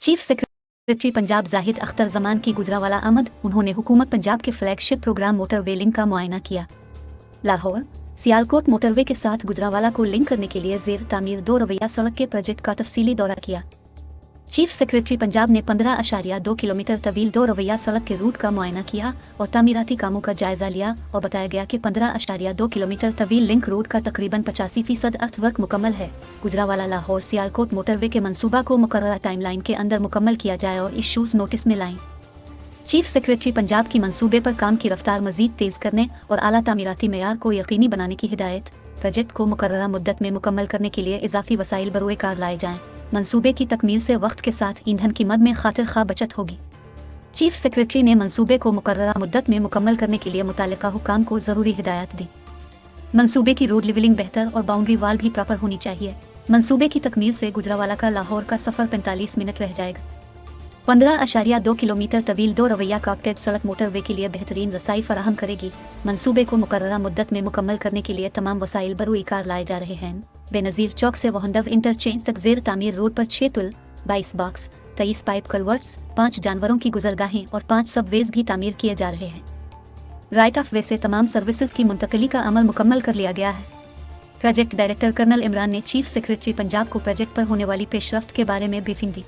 Chief secretary Punjab Zahid Akhtar Zaman की गुजरावाला आमद। उन्होंने हुकूमत पंजाब के फ्लैगशिप प्रोग्राम मोटरवे लिंक का मुआयना किया। लाहौर सियालकोट मोटरवे के साथ गुजरावाला को लिंक करने के लिए ज़ेर तामीर 2 रवैया सड़क के प्रोजेक्ट का तफसीली दौरा किया। चीफ सेक्रेटरी पंजाब ने 15.2 किलोमीटर तवील 2 रवैया सड़क के रूट का मुआयना किया और तामीराती कामों का जायजा लिया और बताया गया कि 15.2 किलोमीटर तवील लिंक रोड का तकरीबन 85% अर्थवर्क मुकम्मल है। गुजरावाला लाहौर सियालकोट मोटरवे के मंसूबा को मुकर्ररा टाइमलाइन के अंदर मुकम्मल किया जाए और इश्यूज नोटिस में लाएं। चीफ सेक्रेटरी पंजाब की मंसूबे पर काम की रफ्तार मजीद तेज़ करने और आला तामीराती मेयार को यकीनी बनाने की हिदायत। प्रोजेक्ट को मुकर्ररा मुद्दत में मुकम्मल करने के लिए इजाफी वसाइल बरोए कार लाए जाएँ। मंसूबे की तकमील से वक्त के साथ ईंधन की मद में खातिर खा बचत होगी। चीफ सेक्रेटरी ने मंसूबे को मुकर्ररा मुद्दत में मुकम्मल करने के लिए मुताल्लिका हुकाम को ज़रूरी हिदायत दी। मंसूबे की रोड लेवलिंग बेहतर और बाउंड्री वाल भी प्रॉपर होनी चाहिए। मंसूबे की तकमील से गुजरावाला का लाहौर का सफ़र 45 मिनट रह जाएगा। 15.2 किलोमीटर तवील 2 रवैया कॉर्पोरेट सड़क मोटरवे के लिए बेहतरीन रसाई फराहम करेगी। मंसूबे को मुकर्ररा मुद्दत में मुकम्मल करने के लिए तमाम वसाइल बरूई कार लाए जा रहे हैं। बेनज़ीर चौक से वहंडव इंटरचेंज तक ज़ेर तामीर रोड पर 6 पुल, 22 बॉक्स, 23 पाइप कलवर्ट्स, 5 जानवरों की गुजरगाहें और 5 सबवेज भी तामीर किए जा रहे हैं। राइट ऑफ वे से तमाम सर्विसेज की मुंतकली का अमल मुकम्मल कर लिया गया है। प्रोजेक्ट डायरेक्टर कर्नल इमरान ने चीफ सेक्रेटरी पंजाब को प्रोजेक्ट पर होने वाली पेशरफ्त के बारे में ब्रीफिंग दी।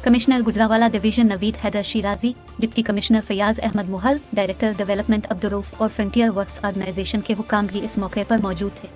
Commissioner Gujranwala division Naveed Haider Shirazi, deputy commissioner Fayyaz Ahmed मुहल, डायरेक्टर डेवलपमेंट अब्दुर्रऊफ और फ्रंटियर वर्क्स ऑर्गेनाइजेशन के हुक्काम भी इस मौके पर मौजूद थे।